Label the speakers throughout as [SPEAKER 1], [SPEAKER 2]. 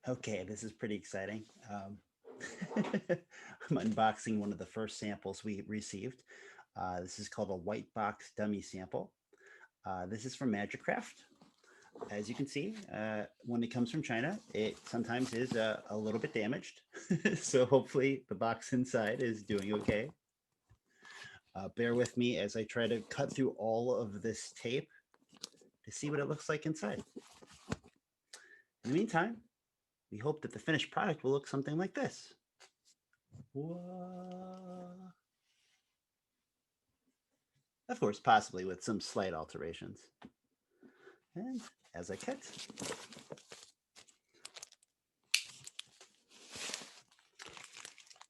[SPEAKER 1] Okay, this is pretty exciting. I'm unboxing one of the first samples we received. This is called a white box dummy sample. This is from Magicraft. As you can see, when it comes from China, it sometimes is a little bit damaged. So hopefully the box inside is doing okay. Bear with me as I try to cut through all of this tape to see what it looks like inside. In the meantime, we hope that the finished product will look something like this. Whoa. Of course, possibly with some slight alterations. And as I cut,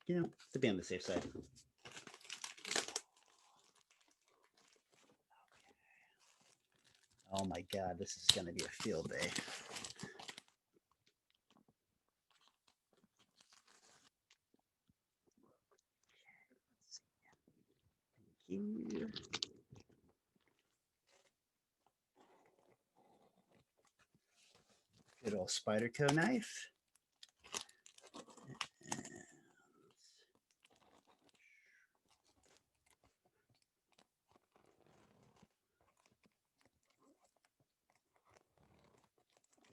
[SPEAKER 1] to be on the safe side. Oh my God, this is going to be a field day. Thank you. Good old Spyderco knife.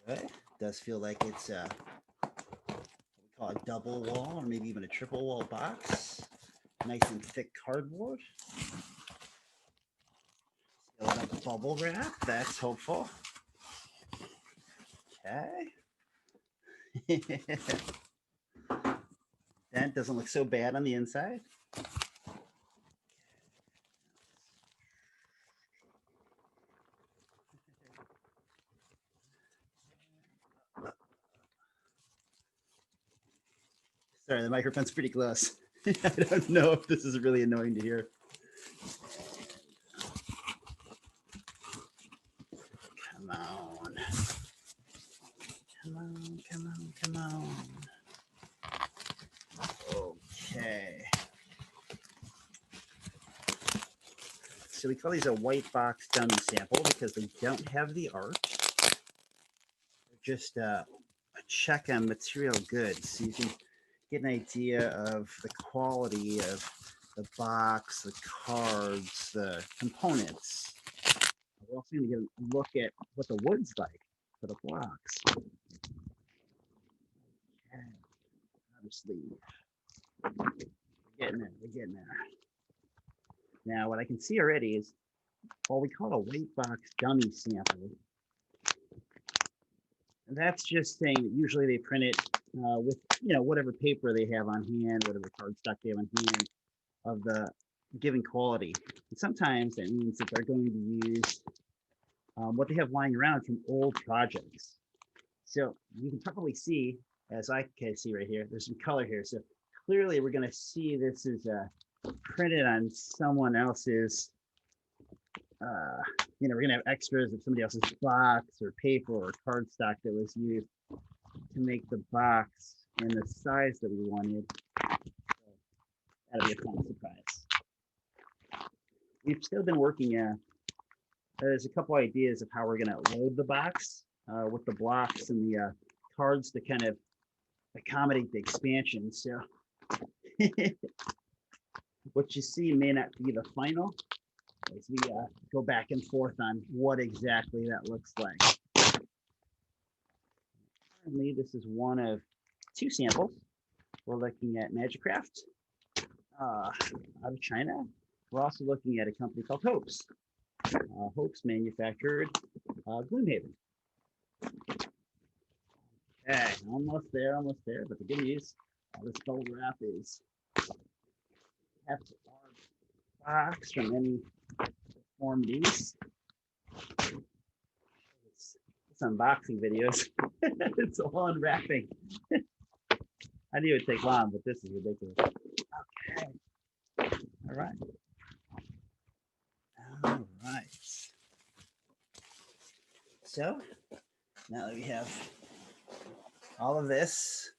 [SPEAKER 1] Good. Does feel like it's what we call a double wall or maybe even a triple wall box. Nice and thick cardboard. Still have a bubble wrap. That's hopeful. Okay. That doesn't look so bad on the inside. Sorry, the microphone's pretty close. I don't know if this is really annoying to hear. Come on. Come on, come on, come on. Okay. So we call these a white box dummy sample because they don't have the art. They're just a check on material goods. So you can get an idea of the quality of the box, the cards, the components. We're also going to get a look at what the wood's like for the blocks. Okay. Another sleeve. We're getting there. We're getting there. Now, what I can see already is what we call a white box dummy sample. And that's just saying that usually they print it with whatever paper they have on hand, whatever cardstock they have on hand of the given quality. And sometimes that means that they're going to use what they have lying around from old projects. So you can probably see, as I can see right here, there's some color here. So clearly we're going to see this is printed on someone else's, we're going to have extras of somebody else's box or paper or cardstock that was used to make the box in the size that we wanted. So that'll be a fun surprise. We've still been working. There's a couple ideas of how we're going to load the box with the blocks and the cards to kind of accommodate the expansion. So what you see may not be the final as we go back and forth on what exactly that looks like. Currently, this is one of two samples. We're looking at Magicraft out of China. We're also looking at a company called Hopes. Hopes manufactured Gloomhaven. Okay, almost there, but the good news, this bubble wrap is kept our box from any deformities. It's unboxing videos. It's all unwrapping. I knew it would take long, but this is ridiculous. Okay. All right. All right. So now that we have all of this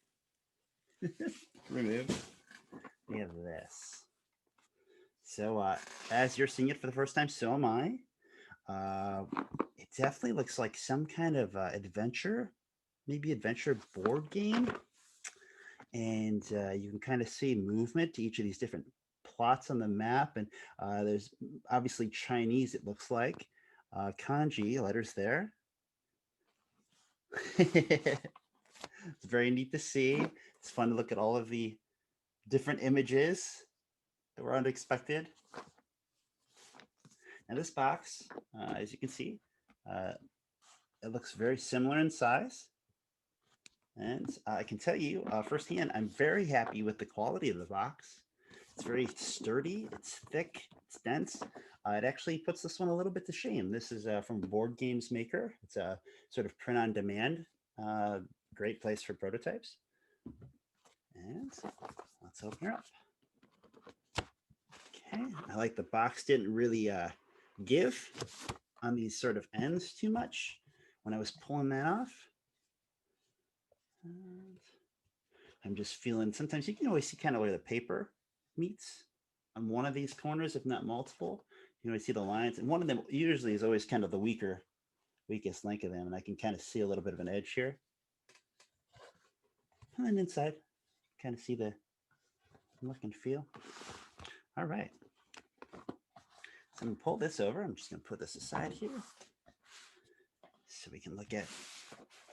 [SPEAKER 1] removed, we have this. So as you're seeing it for the first time, so am I. It definitely looks like some kind of adventure maybe adventure board game. And you can kind of see movement to each of these different plots on the map. And there's obviously Chinese, it looks like. Kanji letters there. It's very neat to see. It's fun to look at all of the different images that were unexpected. Now this box, as you can see, uh, it looks very similar in size. And I can tell you firsthand, I'm very happy with the quality of the box. It's very sturdy, it's thick, it's dense. It actually puts this one a little bit to shame. This is from Board Games Maker. It's a sort of print on demand. Great place for prototypes. And let's open her up. Okay, I like the box didn't really give on these sort of ends too much when I was pulling that off. And I'm just feeling, sometimes you can always see kind of where the paper meets on one of these corners, if not multiple. You can always see the lines. And one of them usually is always kind of the weakest link of them. And I can kind of see a little bit of an edge here. And then inside, kind of see the look and feel. All right. So I'm going to pull this over. I'm just going to put this aside here so we can look at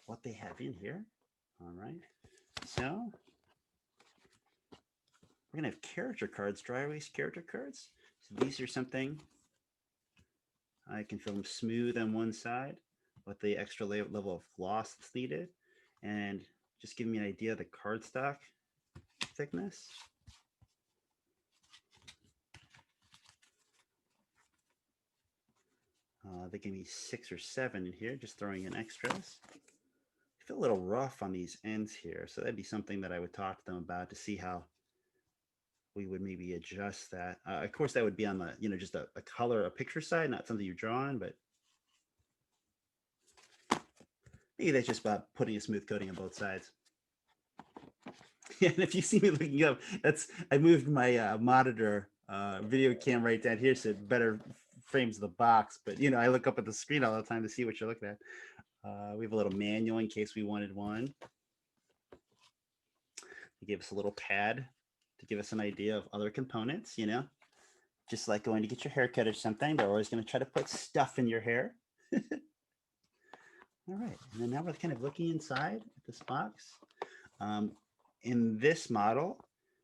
[SPEAKER 1] what they have in here. All right. So we're going to have character cards, dry erase character cards. So these are something I can feel them smooth on one side with the extra level of gloss that's needed. And just give me an idea of the cardstock thickness. They give me 6 or 7 in here, just throwing in extras. I feel a little rough on these ends here, so that'd be something that I would talk to them about to see how we would maybe adjust that. Of course, that would be on the, just a color, a picture side, not something you're drawing, but maybe that's just about putting a smooth coating on both sides. Yeah, and if you see me looking up, I moved my monitor video cam right down here so it better frames the box. But I look up at the screen all the time to see what you're looking at. We have a little manual in case we wanted one. They gave us a little pad to give us an idea of other components. Just like going to get your hair cut or something, they're always going to try to put stuff in your hair. All right, and then now we're kind of looking inside at this box. In this model,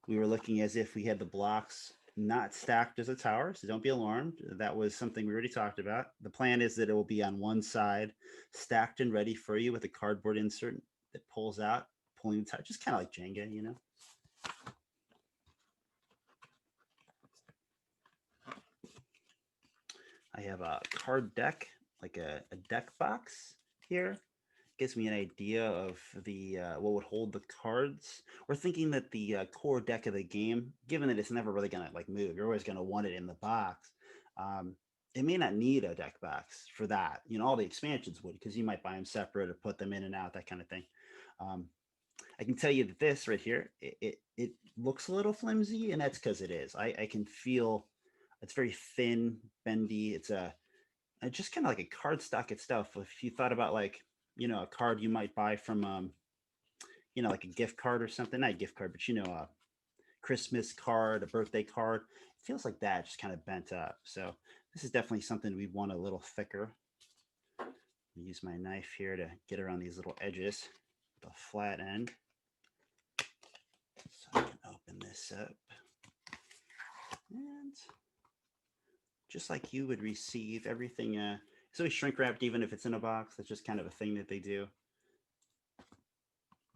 [SPEAKER 1] we were looking as if we had the blocks not stacked as a tower, so don't be alarmed. That was something we already talked about. The plan is that it will be on one side, stacked and ready for you with a cardboard insert that pulls out, pulling the tower, just kind of like Jenga, I have a card deck, like a deck box here. Gives me an idea of the what would hold the cards. We're thinking that the core deck of the game, given that it's never really gonna move, you're always gonna want it in the box. It may not need a deck box for that. All the expansions would, because you might buy them separate or put them in and out, that kind of thing. I can tell you that this right here, it looks a little flimsy, and that's because it is. I can feel it's very thin, bendy. It's just kind of like a cardstock itself. If you thought about a card you might buy from like a gift card or something, not a gift card, but a Christmas card, a birthday card, it feels like that, just kind of bent up. So this is definitely something we want a little thicker. Use my knife here to get around these little edges, the flat end. So I can open this up. And just like you would receive everything, it's always shrink wrapped, even if it's in a box. That's just kind of a thing that they do.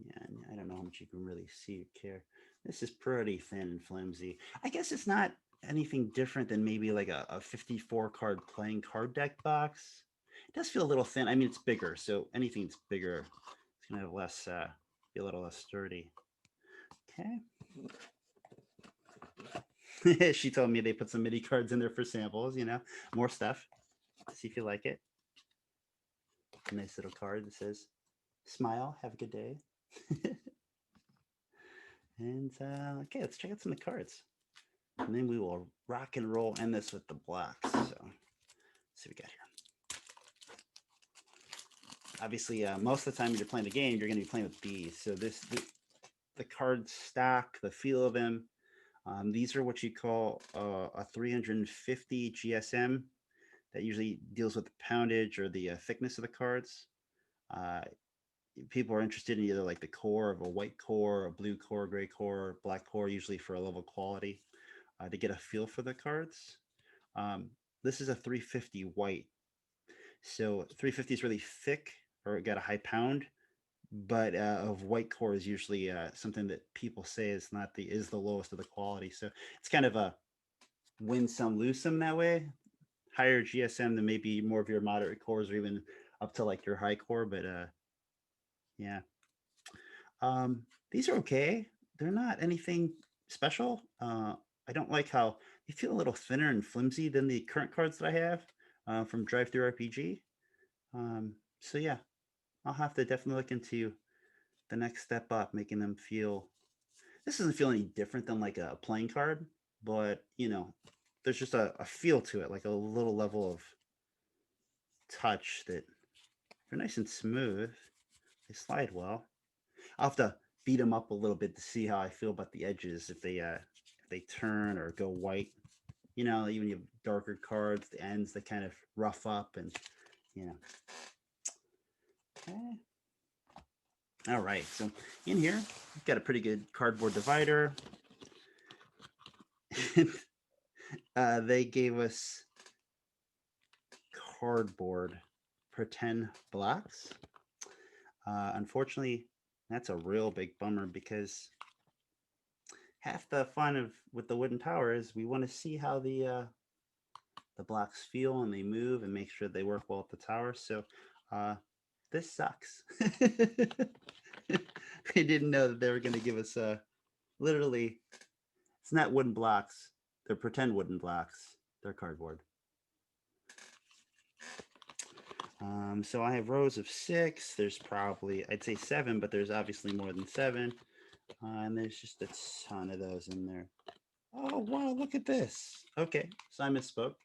[SPEAKER 1] Yeah, I don't know how much you can really see or care. This is pretty thin and flimsy. I guess it's not anything different than maybe like a 54 card playing card deck box. It does feel a little thin. I mean, it's bigger, so anything that's bigger, it's gonna have less, be a little less sturdy. Okay. She told me they put some mini cards in there for samples. More stuff. See if you like it. A nice little card that says, "Smile, have a good day." And okay, let's check out some of the cards. And then we will rock and roll end this with the blocks. So let's see what we got here. obviously, most of the time you're playing the game, you're going to be playing with these. So the card stack, the feel of them. These are what you call a 350 GSM that usually deals with the poundage or the thickness of the cards. Uh, People are interested in either like the core of a white core, a blue core, gray core, black core, usually for a level quality to get a feel for the cards. Um, this is a 350 white. So 350 is really thick or got a high pound, but of white core is usually something that people say is not the is the lowest of the quality. So it's kind of a win some, lose some that way. Higher GSM than maybe more of your moderate cores or even up to like your high core. But yeah, these are okay. They're not anything special. I don't like how they feel a little thinner and flimsy than the current cards that I have from Drive Through RPG. So yeah, I'll have to definitely look into the next step up, making them feel. This doesn't feel any different than like a playing card, but there's just a feel to it, like a little level of touch that they're nice and smooth. They slide well. I'll have to beat them up a little bit to see how I feel about the edges if they turn or go white. Even you have darker cards, the ends they kind of rough up and you know. Okay. All right, so in here we've got a pretty good cardboard divider. They gave us cardboard for 10 blocks. Unfortunately, that's a real big bummer because half the fun of with the wooden tower is we want to see how the blocks feel and they move and make sure they work well at the tower. So uh, this sucks. They didn't know that they were going to give us literally. It's not wooden blocks. They're pretend wooden blocks. They're cardboard. So I have rows of 6. There's probably, I'd say 7, but there's obviously more than 7. And there's just a ton of those in there. Oh, wow, look at this. Okay, so I misspoke.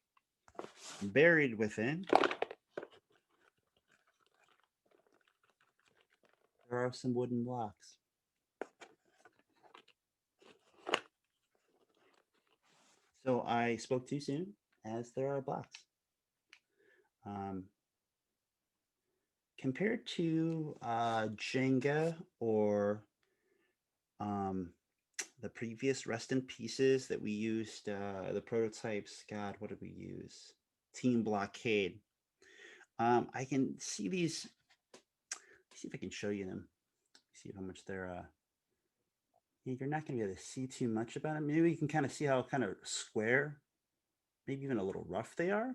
[SPEAKER 1] Buried within, there are some wooden blocks. So I spoke too soon, as there are blocks. Um, Compared to Jenga or um, the previous Rest in Pieces that we used, the prototypes, God, what did we use? Team Blockade. I can see these. See if I can show you them. See how much they're. You're not going to be able to see too much about them. Maybe you can kind of see how kind of square, maybe even a little rough they are.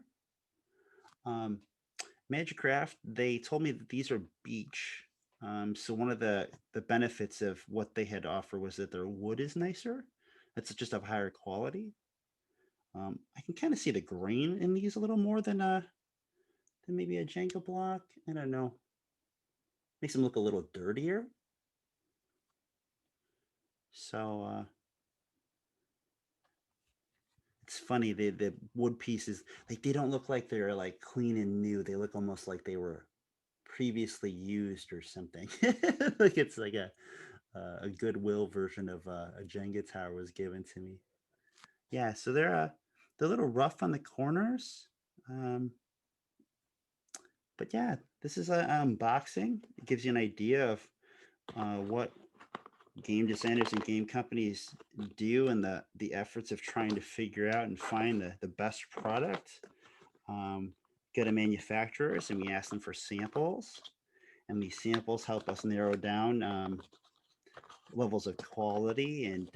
[SPEAKER 1] Magicraft, they told me that these are beech. So one of the benefits of what they had to offer was that their wood is nicer. It's just of higher quality. I can kind of see the grain in these a little more than maybe a Jenga block. I don't know. Makes them look a little dirtier. So it's funny the wood pieces like they don't look like they're like clean and new. They look almost like they were previously used or something. Like it's like a Goodwill version of a Jenga tower was given to me. Yeah, so they're a little rough on the corners, um, but yeah, this is an unboxing. It gives you an idea of what game designers and game companies do and the efforts of trying to figure out and find the best product. Go to manufacturers and we ask them for samples, and these samples help us narrow down levels of quality and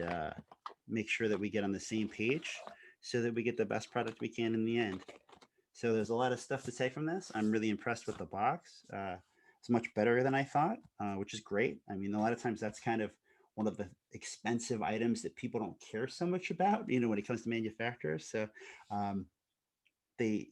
[SPEAKER 1] make sure that we get on the same page so that we get the best product we can in the end. So there's a lot of stuff to take from this. I'm really impressed with the box. It's much better than I thought, which is great. I mean, a lot of times that's kind of one of the expensive items that people don't care so much about, when it comes to manufacturers. So um, they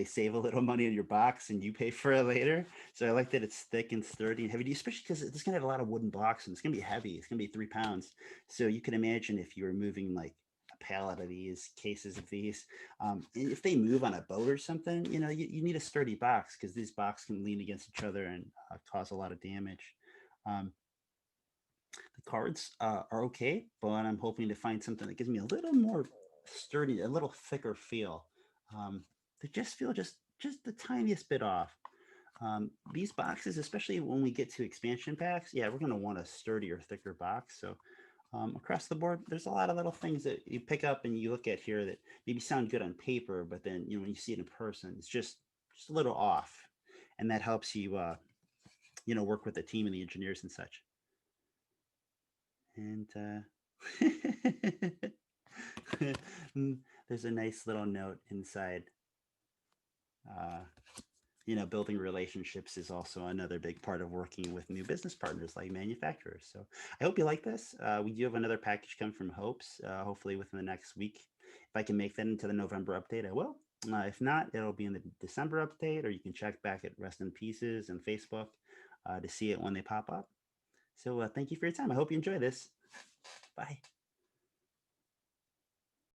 [SPEAKER 1] save a little money in your box and you pay for it later. So I like that it's thick and sturdy and heavy, especially because it's gonna have a lot of wooden blocks and it's gonna be heavy. It's gonna be 3 pounds. So you can imagine if you were moving like pallet of these, cases of these. And if they move on a boat or something, you need a sturdy box because these boxes can lean against each other and cause a lot of damage. Um, the cards are okay, but I'm hoping to find something that gives me a little more sturdy, a little thicker feel. Um, they just feel just the tiniest bit off. These boxes, especially when we get to expansion packs, yeah, we're going to want a sturdier, thicker box. So across the board, there's a lot of little things that you pick up and you look at here that maybe sound good on paper, but then when you see it in person, it's just a little off, and that helps you work with the team and the engineers and such. And there's a nice little note inside. Uh, Building relationships is also another big part of working with new business partners like manufacturers. So I hope you like this. We do have another package come from Hopes, hopefully within the next week. If I can make that into the November update, I will. If not, it'll be in the December update, or you can check back at Rest in Pieces and Facebook to see it when they pop up. So thank you for your time. I hope you enjoy this. Bye.